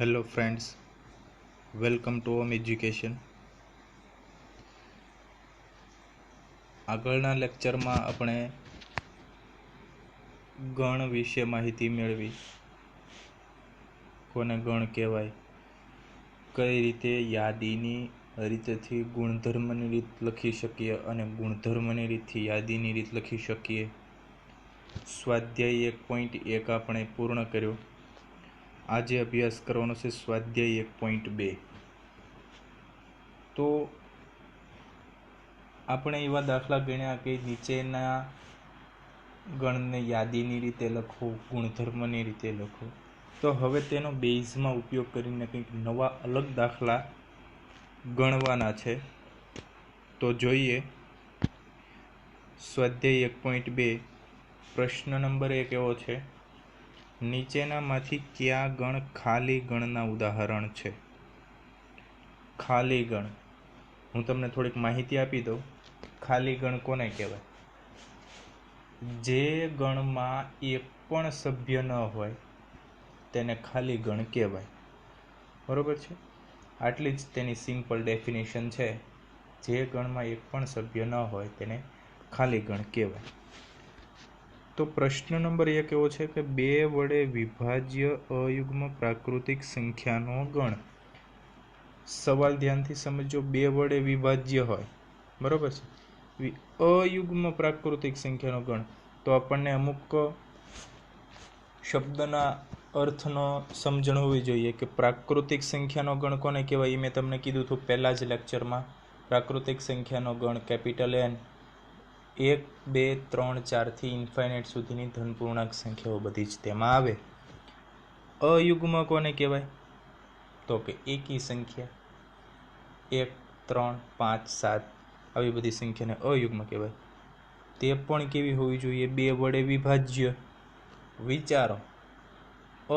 Hello friends, welcome to home education. આગળના લેક્ચરમાં આપણે ગણ વિશે માહિતી મેળવી. કોને ગણ કહેવાય, કઈ રીતે યાદીની રીતથી ગુણધર્મની રીત લખી શકીએ અને ગુણધર્મની રીતથી યાદીની રીત લખી શકીએ. સ્વાધ્યાય 1.1 આપણે પૂર્ણ કર્યો. આજે અભ્યાસ કરવાનો છે સ્વાધ્યાય 1.2. તો આપણે એવા દાખલા ગણ્યા કે નીચેના ગણને યાદીની રીતે લખવું, ગુણધર્મની રીતે લખવું. તો હવે તેનો બેઝમાં ઉપયોગ કરીને કંઈક નવા અલગ દાખલા ગણવાના છે. તો જોઈએ સ્વાધ્યાય 1.2. પ્રશ્ન નંબર 1 એવો છે: નીચેનામાંથી કયા ગણ ખાલી ગણના ઉદાહરણ છે? ખાલી ગણ, હું તમને થોડીક માહિતી આપી દઉં. ખાલી ગણ કોને કહેવાય? જે ગણમાં એક પણ સભ્ય ન હોય તેને ખાલી ગણ કહેવાય. બરોબર છે? આટલી જ તેની સિમ્પલ ડેફિનેશન છે. જે ગણમાં એક પણ સભ્ય ન હોય તેને ખાલી ગણ કહેવાય. તો પ્રશ્ન નંબર 1 એવો છે કે 2 વડે વિભાજ્ય અયુગ્મ પ્રાકૃતિક સંખ્યાનો ગણ. સવાલ ધ્યાનથી સમજો. 2 વડે વિભાજ્ય હોય, બરોબર છે, અયુગ્મ પ્રાકૃતિક સંખ્યાનો ગણ. તો આપણને અમુક શબ્દના અર્થનો સમજણ હોવી જોઈએ કે પ્રાકૃતિક સંખ્યાનો ગણ કોને કહેવાય. એ મેં તમને કીધું હતું પહેલા જ લેક્ચરમાં. પ્રાકૃતિક સંખ્યાનો ગણ કેપિટલ N 1, 2, 3, 4 થી ઇન્ફાઇનાઇટ સુધીની ધનપૂર્ણાંક સંખ્યાઓ બધી જ તેમાં આવે. અયુગ્મ કોને કહેવાય? તો કે એકી સંખ્યા 1, 3, 5, 7 આવી બધી સંખ્યાને અયુગ્મ કહેવાય. તે પણ કેવી હોવી જોઈએ? 2 વડે વિભાજ્ય. વિચારો,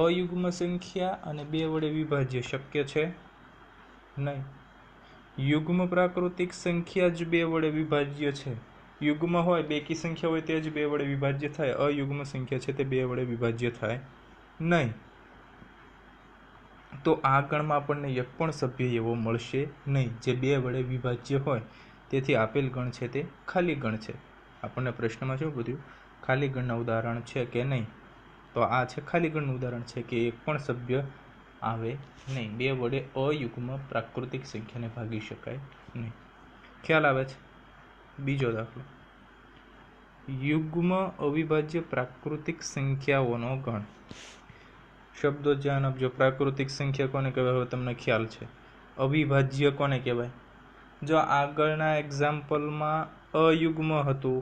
અયુગ્મ સંખ્યા અને 2 વડે વિભાજ્ય શક્ય છે નહીં. યુગ્મ પ્રાકૃતિક સંખ્યા જ 2 વડે વિભાજ્ય છે. યુગ્મ હોય, બેકી સંખ્યા હોય તે જ 2 વડે વિભાજ્ય થાય. અયુગ્મ સંખ્યા છે તે 2 વડે વિભાજ્ય થાય નહીં. તો આ ગણમાં આપણને એક પણ સભ્ય એવો મળશે નહીં જે 2 વડે વિભાજ્ય હોય. તેથી આપેલ ગણ છે તે ખાલી ગણ છે. આપણને પ્રશ્નમાં શું પૂછ્યું? ખાલી ગણના ઉદાહરણ છે કે નહીં? તો આ છે ખાલી ગણનું ઉદાહરણ છે કે એક પણ સભ્ય આવે નહીં. 2 વડે અયુગ્મ પ્રાકૃતિક સંખ્યાને ભાગી શકાય નહીં. ખ્યાલ આવે છે? બીજો દાખલો: યુગ્મ અવિભાજ્ય પ્રાકૃતિક સંખ્યાઓનો ગણ. શબ્દો ધ્યાન આપજો. પ્રાકૃતિક સંખ્યા કોને કહેવાય હવે તમને ખ્યાલ છે. અવિભાજ્ય કોને કહેવાય? જો આગળના એક્ઝામ્પલમાં અયુગ્મ હતું,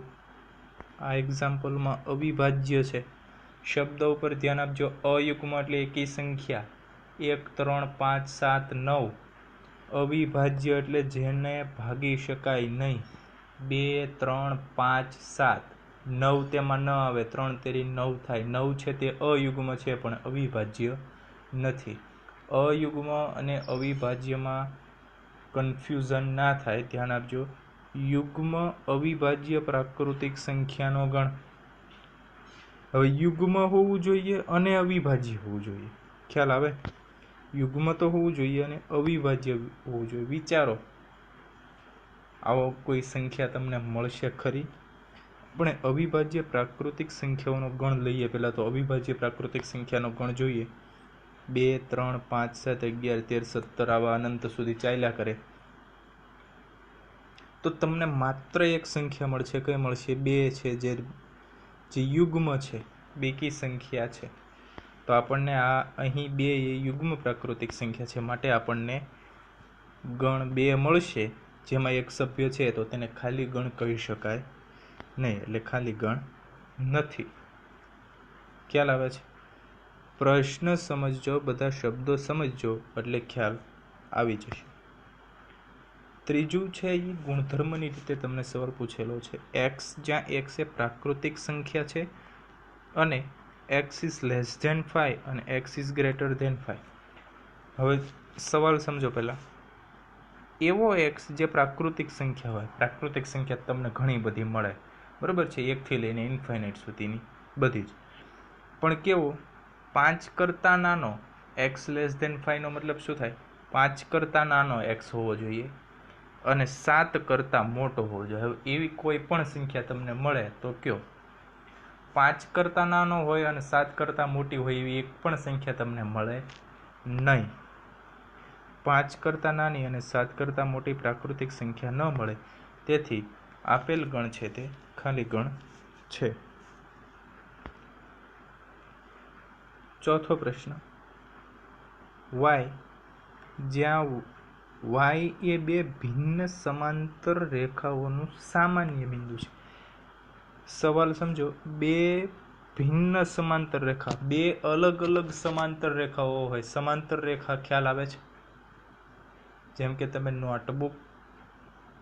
આ એક્ઝામ્પલમાં અવિભાજ્ય છે. શબ્દ ઉપર ધ્યાન આપજો. અયુગ્મ એટલે એકી સંખ્યા 1, 3, 5, 7, 9. અવિભાજ્ય એટલે જેને ભાગી શકાય નહીં. 2, 3, 5, 7. 9 તેમાં ન આવે. 3 તેરી 9 થાય. 9 છે તે અયુગ્મ છે પણ અવિભાજ્ય નથી. અયુગ્મ અને અવિભાજ્યમાં કન્ફ્યુઝન ના થાય, ધ્યાન આપજો. યુગ્મ અવિભાજ્ય પ્રાકૃતિક સંખ્યાનો ગણ. હવે યુગ્મ હોવું જોઈએ અને અવિભાજ્ય હોવું જોઈએ. ખ્યાલ આવે? યુગ્મ તો હોવું જોઈએ અને અવિભાજ્ય હોવું જોઈએ. વિચારો, આવો કોઈ સંખ્યા તમને મળશે ખરી? આપણે અવિભાજ્ય પ્રાકૃતિક સંખ્યાઓનો ગણ લઈએ. પહેલાં તો અવિભાજ્ય પ્રાકૃતિક સંખ્યાનો ગણ જોઈએ. 2, 3, 5, 7, 11, 13, 17 આવા અનંત સુધી ચાલ્યા કરે. તો તમને માત્ર એક સંખ્યા મળશે. કઈ મળશે? 2 છે જે યુગ્મ છે, બેકી સંખ્યા છે. તો આપણને આ અહીં 2 એ યુગ્મ પ્રાકૃતિક સંખ્યા છે, માટે આપણને ગણ 2 મળશે જેમાં એક સભ્ય છે. તો તેને ખાલી ગણ કહી શકાય નહીં, એટલે ખાલી ગણ નથી. ખ્યાલ આવે છે? પ્રશ્ન સમજજો, બધા શબ્દો સમજજો એટલે ખ્યાલ આવી જશે. ત્રીજું છે એ ગુણધર્મની રીતે તમને સવાલ પૂછેલો છે. x, જ્યાં x એ પ્રાકૃતિક સંખ્યા છે અને x ઇઝ લેસ ધેન 5 અને x ઇઝ ગ્રેટર ધેન 5. હવે સવાલ સમજો. પહેલા એવો x જે પ્રાકૃતિક સંખ્યા હોય. પ્રાકૃતિક સંખ્યા તમને ઘણી બધી મળે, બરાબર છે, 1 થી લઈને ઇન્ફાઇનાઇટ સુધીની બધી જ. પણ કેવો? 5 કરતાં નાનો x લેસ ધેન 5 નો મતલબ શું થાય? 5 કરતાં નાનો x હોવો જોઈએ અને 7 કરતાં મોટો હોવો જોઈએ. હવે એવી કોઈ પણ સંખ્યા તમને મળે તો કયો? 5 કરતાં નાનો હોય અને 7 કરતાં મોટી હોય એવી એક પણ સંખ્યા તમને મળે નહીં. 5 કરતાં નાની અને 7 કરતાં મોટી પ્રાકૃતિક સંખ્યા ન મળે, તેથી આપેલ ગણ છે તે ખાલી ગણ છે. ચોથો પ્રશ્ન, y જ્યાં y એ બે ભિન્ન સમાંતર રેખાઓનું સામાન્ય બિંદુ છે. સવાલ સમજો, બે ભિન્ન સમાંતર રેખા, બે અલગ અલગ સમાંતર રેખાઓ હોય. સમાંતર રેખા ખ્યાલ આવે છે? જેમ કે તમે નોટબુક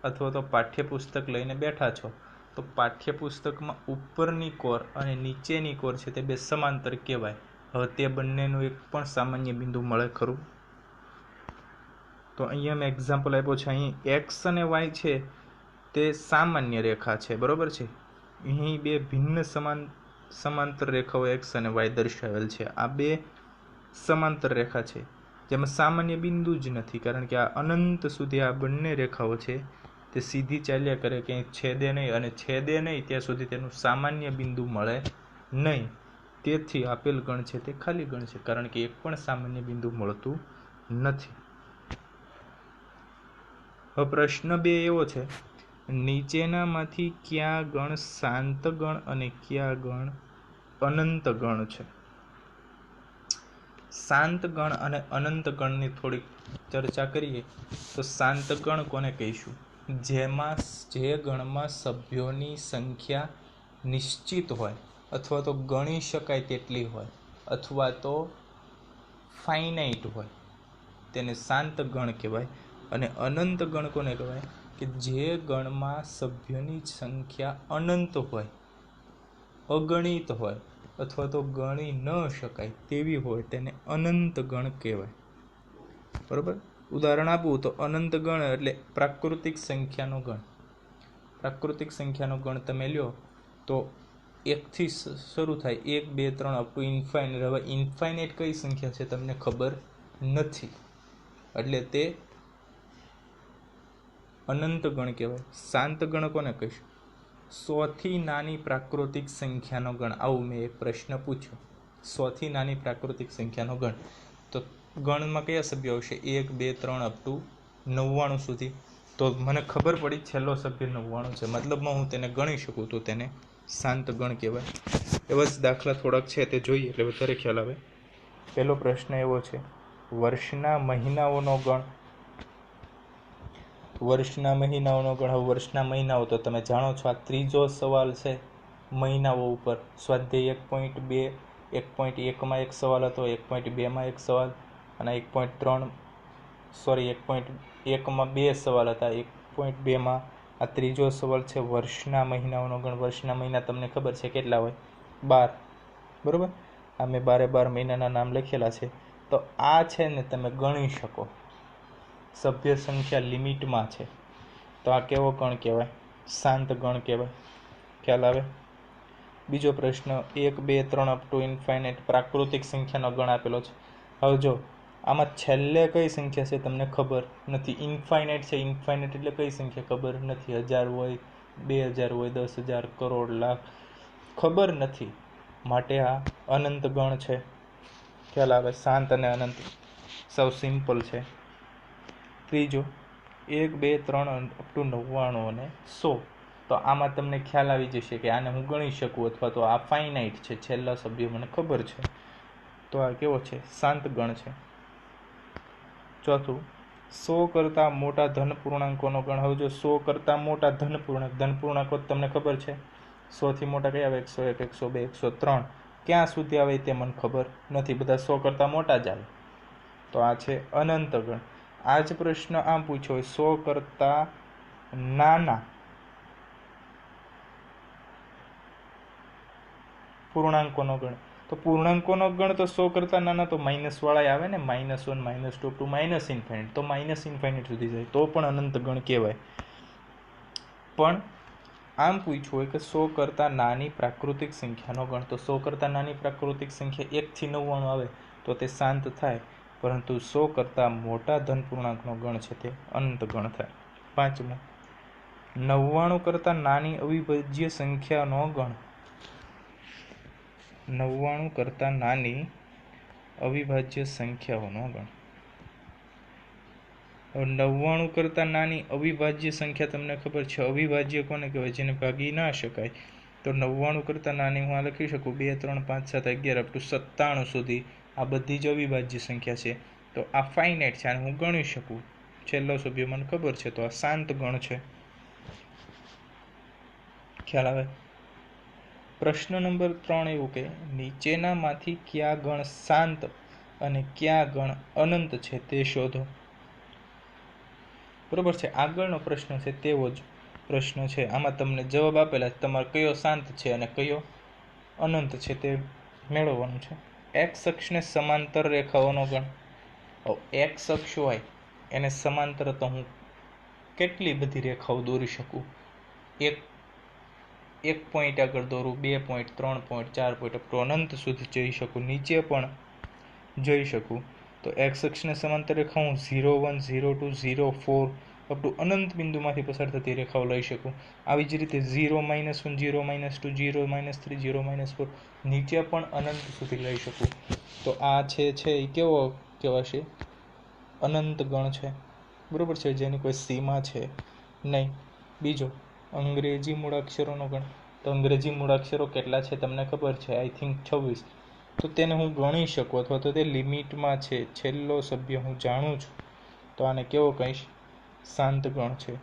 અથવા તો પાઠ્યપુસ્તક લઈને બેઠા છો, તો પાઠ્યપુસ્તકમાં ઉપરની કોર અને નીચેની કોર છે તે બે સમાંતર કહેવાય. હવે તે બંનેનું એક પણ સામાન્ય બિંદુ મળે ખરું? તો અહીંયા મેં એક્ઝામ્પલ આપ્યો છે. અહીં એક્સ અને વાય છે તે સામાન્ય રેખા છે, બરોબર છે. અહીં બે ભિન્ન સમાંતર રેખાઓ એક્સ અને વાય દર્શાવેલ છે. આ બે સમાંતર રેખા છે જેમાં સામાન્ય બિંદુ જ નથી, કારણ કે આ અનંત સુધી આ બંને રેખાઓ છે તે સીધી ચાલ્યા કરે, ક્યાંય છેદે નહીં, અને છેદે નહીં ત્યાં સુધી તેનું સામાન્ય બિંદુ મળે નહીં. તેથી આપેલ ગણ છે તે ખાલી ગણ છે, કારણ કે એક પણ સામાન્ય બિંદુ મળતું નથી. હવે પ્રશ્ન 2 એવો છે, નીચેનામાંથી કયા ગણ શાંત ગણ અને કયા ગણ અનંત ગણ છે? શાંત ગણ અને અનંત ગણની થોડીક ચર્ચા કરીએ તો શાંત ગણ કોને કહીશું? જેમાં જે ગણમાં સભ્યોની સંખ્યા નિશ્ચિત હોય, અથવા તો ગણી શકાય તેટલી હોય, અથવા તો ફાઇનાઇટ હોય, તેને શાંત ગણ કહેવાય. અને અનંત ગણ કોને કહેવાય? કે જે ગણમાં સભ્યોની સંખ્યા અનંત હોય, અગણિત હોય, અથવા તો ગણી ન શકાય તેવી હોય, તેને અનંત ગણ કહેવાય. બરાબર? ઉદાહરણ આપું તો અનંત ગણ એટલે પ્રાકૃતિક સંખ્યાનો ગણ. પ્રાકૃતિક સંખ્યાનો ગણ તમે લ્યો તો 1 થી શરૂ થાય, 1 2 3 અપ ટુ ઇન્ફાઇનાઇટ. હવે ઇન્ફાઇનાઇટ કઈ સંખ્યા છે તમને ખબર નથી, એટલે તે અનંત ગણ કહેવાય. શાંત ગણ કોને કહીશું? 100 થી નાની પ્રાકૃતિક સંખ્યાનો ગણ. આવું મેં એક પ્રશ્ન પૂછ્યો, 100 થી નાની પ્રાકૃતિક સંખ્યાનો ગણ, તો ગણમાં કયા સભ્યો આવશે? 1 2 3 અપ ટુ 99 સુધી. તો મને ખબર પડી છેલ્લો સભ્ય 99 છે, મતલબમાં હું તેને ગણી શકું, તો તેને શાંત ગણ કહેવાય. એવા જ દાખલા થોડાક છે તે જોઈએ એટલે વધારે ખ્યાલ આવે. પહેલો પ્રશ્ન એવો છે, વર્ષના મહિનાઓનો ગણ. વર્ષના મહિનાઓનો ગણ. હવે વર્ષના મહિનાઓ તો તમે જાણો છો, આ ત્રીજો સવાલ છે મહિનાઓ ઉપર. સ્વાધ્યાય 1.2 1.1માં એક સવાલ હતો, 1.2માં એક સવાલ, અને 1.1માં 2 સવાલ હતા. 1.2માં આ ત્રીજો સવાલ છે વર્ષના મહિનાઓનો ગણ. વર્ષના મહિના તમને ખબર છે કેટલા હોય? 12. બરાબર? આ મેં 12 મહિનાના નામ લખેલા છે. તો આ છે ને તમે ગણી શકો, સભ્ય સંખ્યા લિમિટમાં છે, તો આ કેવો ગણ કહેવાય? શાંત ગણ કહેવાય. ખ્યાલ આવે? બીજો પ્રશ્ન, 1 2 3 અપ ટુ ઇન્ફાઇનાઇટ પ્રાકૃતિક સંખ્યાનો ગણ આપેલો છે. હવે જો આમાં છેલ્લે કઈ સંખ્યા છે તમને ખબર નથી. ઇન્ફાઇનાઇટ છે, ઇન્ફાઇનાઇટ એટલે કઈ સંખ્યા ખબર નથી. 1000 હોય, 2000 હોય, 10,000, કરોડ, લાખ, ખબર નથી, માટે આ અનંત ગણ છે. ખ્યાલ આવે? શાંત અને અનંત સાવ સિમ્પલ છે. ત્રીજો, 1 2 3 અપ ટુ 99 અને 100. તો આમાં તમને ખ્યાલ આવી જશે કે આને હું ગણી શકું, અથવા તો આ ફાઇનાઇટ છે, છેલ્લા સભ્ય મને ખબર છે, તો આ કેવો છે? શાંત ગણ છે. ચોથું, 100 કરતાં મોટા ધન પૂર્ણાંકોનો ગણ. હવે જો 100 કરતાં મોટા ધન પૂર્ણાંકો તમને ખબર છે, 100 થી મોટા કયા આવે? 101 102 103. ક્યાં સુધી આવે તે મને ખબર નથી, બધા 100 કરતાં મોટા જ આવે, તો આ છે અનંત ગણ. આ જ પ્રશ્ન આમ પૂછ્યો હોય, 100 કરતાં નાના પૂર્ણાંકોનો ગણ. તો પૂર્ણાંકોનો ગણ તો 100 કરતાં નાના તો માઇનસ વાળા આવે ને, -1 -2 ટુ માઇનસ ઇન્ફાઇનાઇટ, તો માઇનસ ઇન્ફાઇનાઇટ સુધી જાય, તો પણ અનંત ગણ કહેવાય. પણ આમ પૂછ્યું હોય કે 100 કરતાં નાની પ્રાકૃતિક સંખ્યાનો ગણ, તો 100 કરતાં નાની પ્રાકૃતિક સંખ્યા 1 થી 99 આવે, તો તે શાંત થાય, પરંતુ 100 કરતાં મોટા ધન પૂર્ણાંકનો ગણ છે તે અનંત ગણ થાય. 5મું, 99 કરતાં નાની અવિભાજ્ય સંખ્યાનો ગણ. 99 કરતાં નાની અવિભાજ્ય સંખ્યાઓનો ગણ. 99 કરતાં નાની અવિભાજ્ય સંખ્યા તમને ખબર છે. અવિભાજ્ય કોને કહેવાય? જેને ભાગી ના શકાય. તો 99 કરતાં નાની હું આ લખી શકું 2, 3, 5, 7, 11 અપ ટુ 97 સુધી. આ બધી જ અવિભાજ્ય સંખ્યા છે. તો આ ફાઇનાઇટ છે, આને હું ગણી શકું. છેલ્લો સભ્ય મને ખબર છે, તો આ શાંત ગણ છે. ખ્યાલ આવે? પ્રશ્ન નંબર 3 એવું કે નીચેનામાંથી કયા ગણ શાંત અને કયા ગણ અનંત છે તે શોધો. બરોબર છે. આગળનો પ્રશ્ન છે તેવો જ પ્રશ્ન છે. આમાં તમને જવાબ આપેલા છે, તમારે કયો શાંત છે અને કયો અનંત છે તે મેળવવાનું છે. એક્સ અક્ષને સમાંતર રેખાઓનો ગણ. એક્સ અક્ષ હોય એને સમાંતર તો હું કેટલી બધી રેખાઓ દોરી શકું. એક પોઈન્ટ આગળ દોરું, 2 point, 3 point, 4 point up to અનંત સુધી જઈ શકું, નીચે પણ જઈ શકું. તો એક્સ અક્ષને સમાંતર રેખા હું 0, 1, 0, 2, 0, 4 અપ ટુ અનંત બિંદુમાંથી પસાર થતી રેખાઓ લઈ શકું. આવી જ રીતે 0, -1, 0, -2, 0, -3, 0, -4 નીચે પણ અનંત સુધી લઈ શકું. તો આ છે એ કેવો કહેવાશે? અનંત ગણ છે. બરોબર છે, જેની કોઈ સીમા છે નહીં. બીજો, અંગ્રેજી મૂળાક્ષરોનો ગણ. તો અંગ્રેજી મૂળાક્ષરો કેટલા છે તમને ખબર છે? I think 26. તો તેને હું ગણી શકું, અથવા તો તે લિમિટમાં છે. છેલ્લો સભ્ય હું જાણું છું, તો આને કેવો કહીશ? શાંત ગણ છે.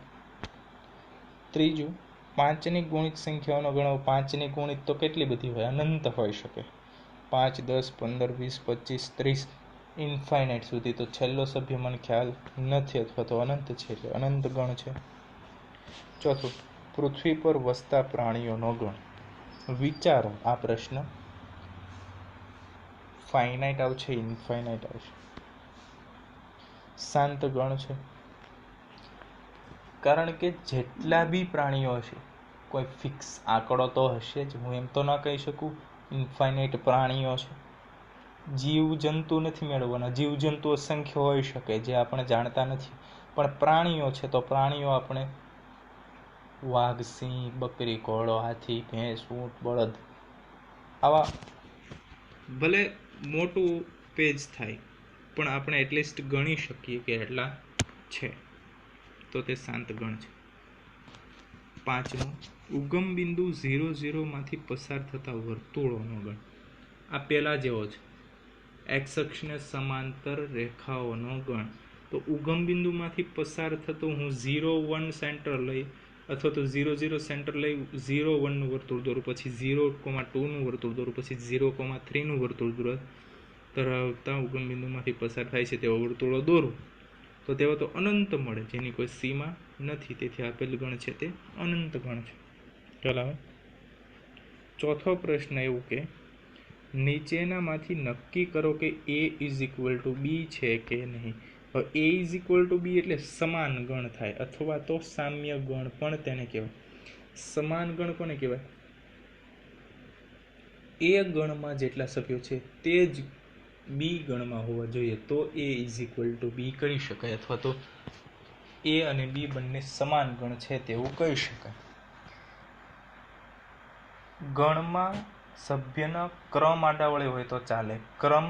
ત્રીજું, 5ની ગુણિત સંખ્યાઓનો ગણો. 5ની ગુણિત તો કેટલી બધી હોય? અનંત હોઈ શકે. 5, 10, 15, 20, 25, 30 ઇન્ફાઇનાઇટ સુધી. તો છેલ્લો સભ્ય મને ખ્યાલ નથી, અથવા તો અનંત છે, એટલે અનંત ગણ છે. ચોથું, પૃથ્વી પર વસતા પ્રાણીઓનો ગણ. વિચારો આ પ્રશ્ન. ફાઇનાઇટ આવશે, ઇન્ફાઇનાઇટ આવશે. શાંત ગણ છે, કારણ કે જેટલા બી પ્રાણીઓ હશે કોઈ ફિક્સ આંકડો તો હશે જ. હું એમ તો ના કહી શકું ઇન્ફાઇનાઇટ પ્રાણીઓ છે. જીવજંતુ નથી મેળવવાના. જીવજંતુ અસંખ્ય હોઈ શકે જે આપણે જાણતા નથી, પણ પ્રાણીઓ છે તો પ્રાણીઓ આપણે વાઘ, સિંહ, બકરી, ઘોડો, હાથી, ભેંસ, ઊંટ, બળદ આવા ભલે મોટું પેજ થાય પણ આપણે એટલીસ્ટ ગણી શકીએ કે એટલા છે, તો તે શાંત ગણ છે. 5મું, ઉગમ બિંદુ 0, 0 માંથી પસાર થતા વર્તુળોનો ગણ. આ પહેલા જેવો છે. એક્સ અક્ષને સમાંતર રેખાઓનો ગણ. તો ઉગમ બિંદુમાંથી પસાર થતો હું 0, 1 સેન્ટર લઈ, અથવા તો 0, 0 સેન્ટર લઈ 0, 1નું વર્તુળ દોરું, પછી 0, 2નું વર્તુળ દોરું, પછી 0, 3નું વર્તુળ ધરાવતા ઉગમ બિંદુમાંથી પસાર થાય છે તેવા વર્તુળો દોરું, તો તેઓ તો અનંત મળે, જેની કોઈ સીમા નથી. તેથી આપેલ ગણ છે તે અનંત ગણ છે. ચાલો, ચોથો પ્રશ્ન એવું કે નીચેનામાંથી નક્કી કરો કે a = b છે કે નહીં. હવે a = b એટલે સમાન ગણ થાય, અથવા તો સામ્ય ગણ પણ તેને કહેવાય. સમાન ગણ કોને કહેવાય? એ ગણમાં જેટલા સભ્યો છે તે જ બી ગણમાં હોવા જોઈએ, તો a = b કહી શકાય, અથવા તો એ અને બી બંને સમાન ગણ છે તેવું કહી શકાય. ગણમાં સભ્યના ક્રમ આડાવળે હોય તો ચાલે. ક્રમ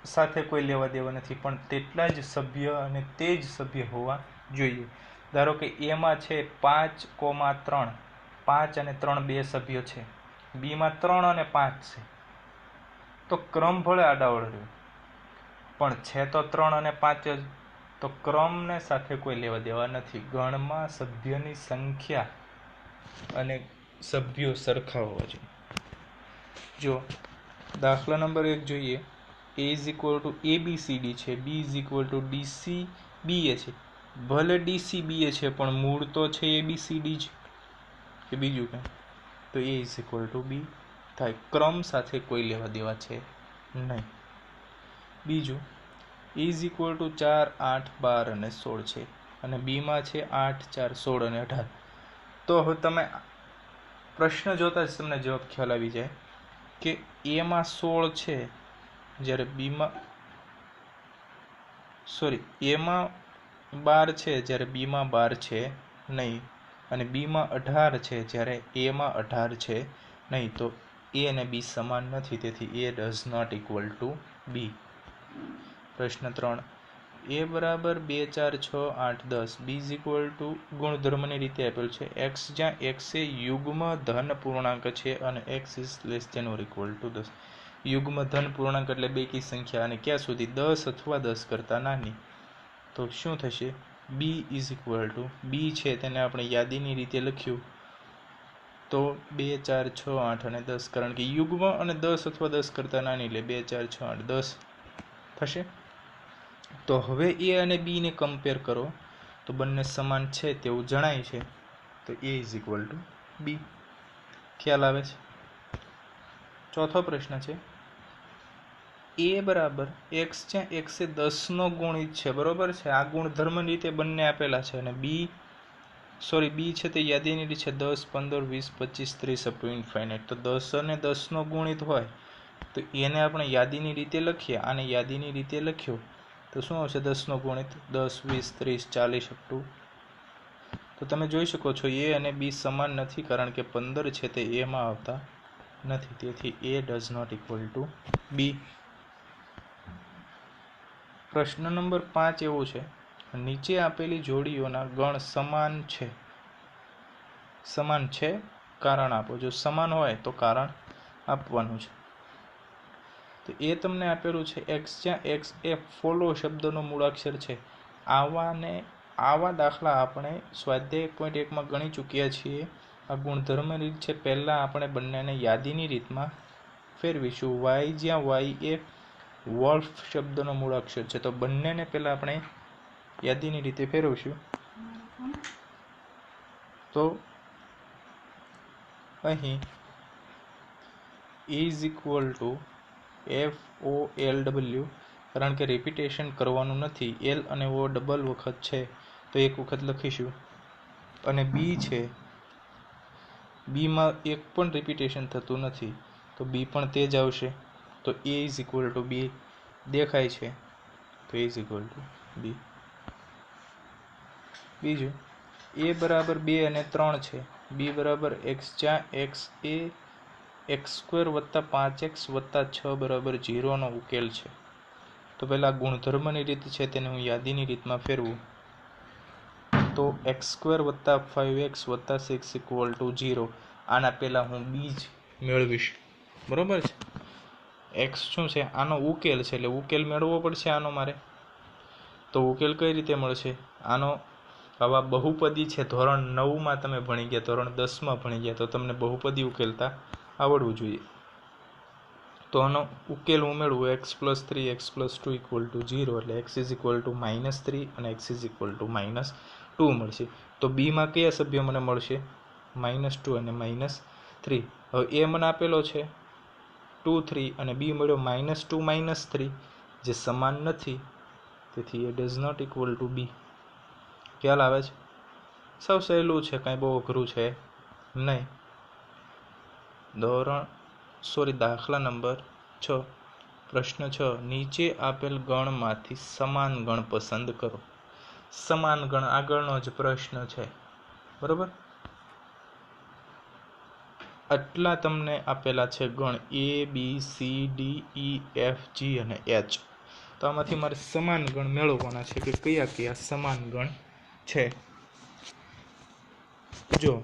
સાથે કોઈ લેવા દેવા નથી, પણ તેટલા જ સભ્ય અને તે જ સભ્ય હોવા જોઈએ. ધારો કે એમાં છે 5,3, 5 અને 3 બે સભ્યો છે. બીમાં 3 અને 5 છે, તો ક્રમ ભલે આડાવળ રહ્યો પણ છે તો 3 અને 5 જ. તો ક્રમને સાથે કોઈ લેવા દેવા નથી. ગણમાં સભ્યની સંખ્યા અને સભ્યો સરખા હોવા જોઈએ. જો દાખલા નંબર 1 જોઈએ, a = ABCD છે, b = DCBA છે. ભલે DCBA છે પણ મૂળ તો છે ABCD જ, કે બીજું કંઈ. તો a = b થાય. ક્રમ સાથે કોઈ લેવા દેવા છે નહીં. બીજું, a = 4, 8, 12 અને 16 છે, અને બીમાં છે 8, 4, 16 અને 18. તો હવે તમે પ્રશ્ન જોતા જ તમને જવાબ ખ્યાલ આવી જાય કે એમાં 16 છે જ્યારે બીમાં એમાં 12 છે જ્યારે બીમાં 12 છે નહીં, અને બીમાં 18 છે જ્યારે એમાં 18 છે નહીં, તો એ અને બી સમાન નથી, તેથી A does not equal to બી. પ્રશ્ન 3, એ બરાબર 2 4 6 8 10, બી ઇઝ ઇક્વલ ટુ ગુણધર્મની રીતે આપેલ છે એક્સ, જ્યાં એક્સ એ યુગ્મ ધન પૂર્ણાંક છે અને x is less than or equal to 10. યુગ્મ ધન પૂર્ણાંક એટલે બેકી સંખ્યા, અને ક્યાં સુધી? 10 અથવા 10 કરતાં નાની. તો શું થશે? બી ઇઝ ઇક્વલ ટુ, બી છે તેને આપણે યાદીની રીતે લખ્યું તો 2 4 6 8 અને 10, કારણ કે યુગ્મ અને 10 અથવા 10 કરતાં નાની, એટલે 2 4 6 8 10 થશે. તો હવે એ અને બી ને કમ્પેર કરો તો બંને સમાન છે તેવું જણાય છે, તો એ ઇઝ ઇક્વલ ટુ બી. ખ્યાલ આવે છે? ચોથો પ્રશ્ન છે, એ બરાબર એક્સ, જ્યાં એક્સ એ 10નો ગુણિત છે, બરોબર છે. આ ગુણધર્મ રીતે બંને આપેલા છે, અને બી છે તે યાદીની રીતે છે 10 15 20 25 30 અપ ટુ ઇન્ફાઇનાઇટ. તો 10 અને 10નો ગુણિત હોય તો એને આપણે યાદીની રીતે લખીએ, આને યાદીની રીતે લખ્યો તો શું આવશે? 10નો ગુણિત 10 20 30 40 અપ ટુ. તો તમે જોઈ શકો છો એ અને બી સમાન નથી, કારણ કે 15 છે તે એમાં આવતા નથી, તેથી A does not equal to બી. પ્રશ્ન નંબર 5 એવો છે, નીચે આપેલી જોડીઓના ગણ સમાન છે, કારણ આપો. જો સમાન હોય તો કારણ આપવાનું છે. તો એ તમને આપેલું છે એક્સ, જ્યાં એક્સ એ ફોલો શબ્દનો મૂળાક્ષર છે. આવા દાખલા આપણે સ્વાધ્યાય 1.1માં ગણી ચૂક્યા છીએ. આ ગુણધર્મ રીત છે. પહેલાં આપણે બંનેને યાદીની રીતમાં ફેરવીશું. વાય, જ્યાં વાય એ વોલ્ફ શબ્દનો મૂળાક્ષર છે, તો બંનેને પહેલાં આપણે યાદીની રીતે ફેરવશું. તો અહીં ઇઝ ઇક્વલ ટુ FOLW, કારણ કે રિપીટેશન કરવાનું નથી. એલ અને ઓ ડબલ વખત છે તો એક વખત લખીશું. અને બી છે, બીમાં એક પણ રિપીટેશન થતું નથી તો બી પણ તે જ આવશે. તો એ ઇઝ ઇક્વલ ટુ બી દેખાય છે, તો એ ઇઝ ઇક્વલ ટુ બી. બીજું, એ બરાબર 2 અને 3 છે, બી બરાબર એક્સ, જ્યાં એક્સ એ x² + 5x + 6 બરાબર 0નો ઉકેલ છે. તો પહેલાં ગુણધર્મની રીત છે તેને હું યાદીની રીતમાં ફેરવું તો x² + 5x + 6 = 0. આના પહેલાં હું બીજ મેળવીશ, બરોબર છે. એક્સ શું છે? આનો ઉકેલ છે, એટલે ઉકેલ મેળવવો પડશે આનો મારે. તો ઉકેલ કઈ રીતે મળશે? આનો આવા બહુપદી છે, ધોરણ 9માં તમે ભણી ગયા, ધોરણ 10માં ભણી ગયા, તો તમને બહુપદી ઉકેલતા આવડવું જોઈએ. તો આનો ઉકેલ હું મેળવું x + 3x + 2 = 0, એટલે x ઇઝ ઇક્વલ ટુ -3 અને x ઇઝ ઇક્વલ ટુ -2 મળશે. તો બીમાં કયા સભ્ય મને મળશે? -2 અને -3. હવે એ મને આપેલો છે 2 3 અને બી મળ્યો -2 -3, જે સમાન નથી, તેથી A does not equal to બી. ખ્યાલ આવે છે? સૌ સહેલું છે, કાંઈ બહુ અઘરું છે નહીં. દાખલા નંબર 6. પ્રશ્ન 6, નીચે આપેલ ગણમાંથી સમાન ગણ પસંદ કરો. સમાન ગણ આગળનો જ પ્રશ્ન છે, બરોબર. આટલા તમને આપેલા છે ગણ A B C D E F G અને H. તો આમાંથી મારે સમાન ગણ મેળવવાના છે કે કયા કયા સમાન ગણ છે. જો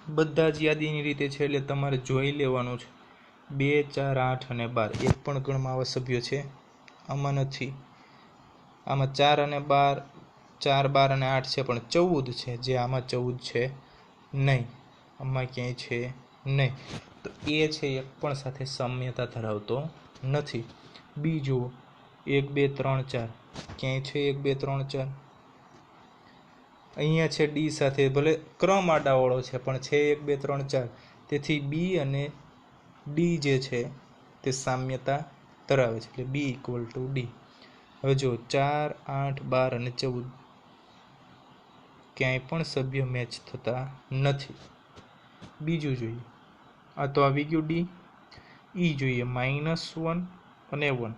બધા જ યાદીની રીતે છે એટલે તમારે જોઈ લેવાનું છે. 2 4 8 અને 12, એક પણ ગણમાં આવા સભ્યો છે? આમાં નથી. આમાં 4 અને 12, 4 12 અને 8 છે, પણ 14 છે, જે આમાં 14 છે નહીં, આમાં ક્યાંય છે નહીં. તો એ છે એક પણ સાથે સામ્યતા ધરાવતો નથી. બીજું 1 2 3 4, ક્યાંય છે 1 2 3 4? અહીંયા છે ડી સાથે, ભલે ક્રમ આડાવાળો છે પણ છે 1 2 3 4, તેથી બી અને ડી જે છે તે સામ્યતા ધરાવે છે, એટલે બી ઇક્વલ ટુ ડી. હવે જો 4 8 12 અને 14 ક્યાંય પણ સભ્ય મેચ થતા નથી. બીજું જોઈએ, આ તો આવી ગયું ડી. ઈ જોઈએ -1 અને 1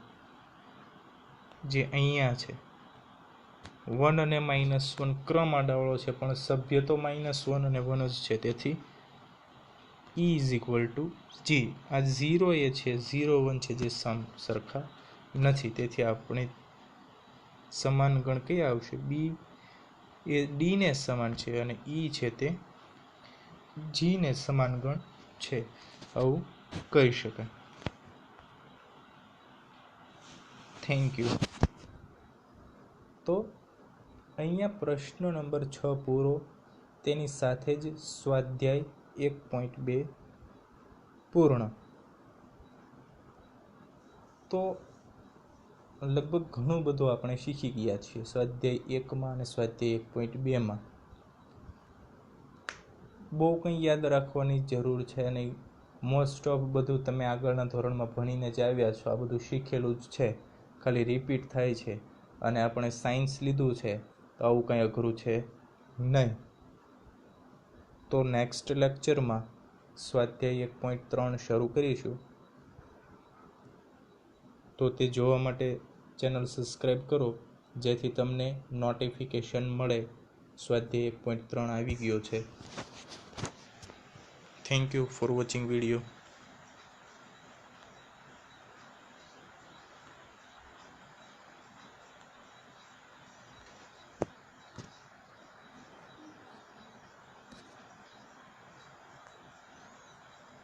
જે અહીંયા છે 1 અને -1 ક્રમ આડાવાળો છે પણ સભ્ય તો -1 અને 1 જ છે, તેથી E = G. આ 0 એ છે 0 1 છે જે સરખા નથી, તેથી આપણે સમાન ગણ કઈ આવશે? B એ D ને સમાન છે અને E છે તે G ને સમાન ગણ છે, આવું કહી શકાય. Thank you. તો અહીંયા પ્રશ્ન નંબર 6 પૂરો. તેની સાથે જ સ્વાધ્યાય 1.2 પૂર્ણ. તો લગભગ ઘણું બધું આપણે શીખી ગયા છીએ સ્વાધ્યાય 1માં અને સ્વાધ્યાય 1.2માં. બહુ કંઈ યાદ રાખવાની જરૂર છે નહીં. મોસ્ટ ઓફ બધું તમે આગળના ધોરણમાં ભણીને જ આવ્યા છો, આ બધું શીખેલું જ છે, ખાલી રિપીટ થાય છે. અને આપણે સાયન્સ લીધું છે તો આવું કંઈ અઘરું છે નહીં. તો નેક્સ્ટ લેક્ચરમાં સ્વાધ્યાય 1.3 શરૂ કરીશું. તો તે જોવા માટે ચેનલ સબસ્ક્રાઈબ કરો, જેથી તમને નોટિફિકેશન મળે સ્વાધ્યાય 1.3 આવી ગયો છે. Thank you for watching video.